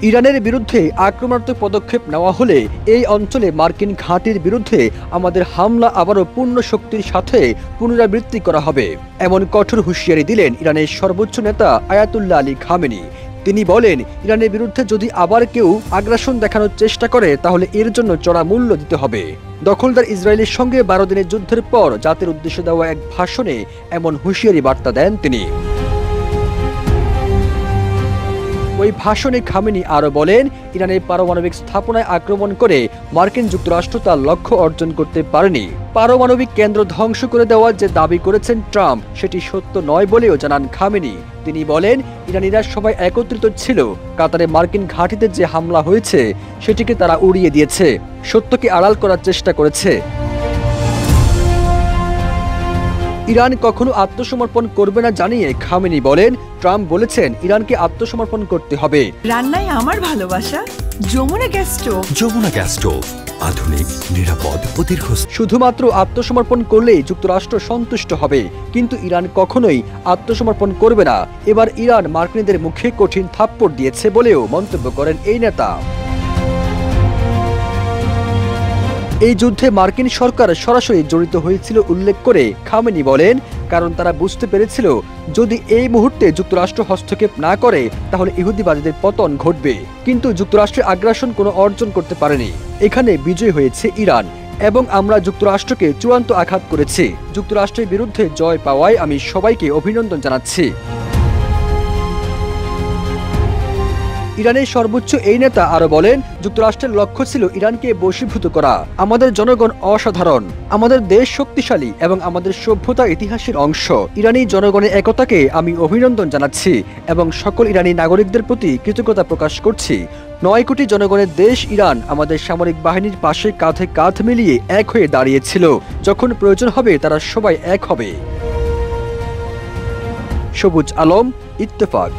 ইরানের বিরুদ্ধে আক্রমণাত্মক পদক্ষেপ নেওয়া হলে এই অঞ্চলে মার্কিন ঘাঁটির বিরুদ্ধে আমাদের হামলা আবারও পূর্ণ শক্তির সাথে পুনরাবৃত্তি করা হবে, এমন কঠোর হুঁশিয়ারি দিলেন ইরানের সর্বোচ্চ নেতা আয়াতুল্লাহ আলী খামেনি। তিনি বলেন, ইরানের বিরুদ্ধে যদি আবার কেউ আগ্রাসন দেখানোর চেষ্টা করে তাহলে এর জন্য চড়া মূল্য দিতে হবে। দখলদার ইসরায়েলের সঙ্গে 12 দিনের যুদ্ধের পর জাতির উদ্দেশ্যে দেওয়া এক ভাষণে এমন হুঁশিয়ারি বার্তা দেন তিনি। ওই ভাষণে খামেনি আরও বলেন, ইরানের পারমাণবিক স্থাপনায় আক্রমণ করে মার্কিন যুক্তরাষ্ট্র তার লক্ষ্য অর্জন করতে পারেনি। পারমাণবিক কেন্দ্র ধ্বংস করে দেওয়ার যে দাবি করেছেন ট্রাম্প সেটি সত্য নয় বলেও জানান খামেনি। তিনি বলেন, ইরানিরা সবাই একত্রিত ছিল, কাতারে মার্কিন ঘাঁটিতে যে হামলা হয়েছে সেটিকে তারা উড়িয়ে দিয়েছে, সত্যকে আড়াল করার চেষ্টা করেছে। ইরান কখনো আত্মসমর্পণ করবে না জানিয়ে খামেনি বলেন, ট্রাম্প বলেছেন ইরানকে আত্মসমর্পণ করতে হবে। রান্নায় আমার ভালোবাসা Jamuna gas stove. Jamuna gas stove, আধুনিক, নিরাপদ ও দীর্ঘস্থায়ী। শুধুমাত্র আত্মসমর্পণ করলেই যুক্তরাষ্ট্র সন্তুষ্ট হবে, কিন্তু ইরান কখনোই আত্মসমর্পণ করবে না। এবার ইরান মার্কিনীদের মুখে কঠিন থাপ্পড় দিয়েছে বলেও মন্তব্য করেন এই নেতা। এই যুদ্ধে মার্কিন সরকার সরাসরি জড়িত হয়েছিল উল্লেখ করে খামেনি বলেন, কারণ তারা বুঝতে পেরেছিল যদি এই মুহূর্তে যুক্তরাষ্ট্র হস্তক্ষেপ না করে তাহলে ইহুদিবাদীদের পতন ঘটবে। কিন্তু যুক্তরাষ্ট্রের আগ্রাসন কোনো অর্জন করতে পারেনি। এখানে বিজয় হয়েছে ইরান এবং আমরা যুক্তরাষ্ট্রকে চূড়ান্ত আঘাত করেছি। যুক্তরাষ্ট্রের বিরুদ্ধে জয় পাওয়ায় আমি সবাইকে অভিনন্দন জানাচ্ছি। ইরানের সর্বোচ্চ এই নেতা আরো বলেন, যুক্তরাষ্ট্রের লক্ষ্য ছিল ইরানকে বশীভূত করা। আমাদের জনগণ অসাধারণ, আমাদের দেশ শক্তিশালী এবং আমাদের সভ্যতা ইতিহাসের অংশ। ইরানি জনগণের একতাকে আমি অভিনন্দন জানাচ্ছি এবং সকল ইরানি নাগরিকদের প্রতি কৃতজ্ঞতা প্রকাশ করছি। 9 কোটি জনগণের দেশ ইরান আমাদের সামরিক বাহিনীর পাশে কাঁধে কাঁধ মিলিয়ে এক হয়ে দাঁড়িয়েছিল। যখন প্রয়োজন হবে তারা সবাই এক হবে। সবুজ আলম, ইত্তেফাক।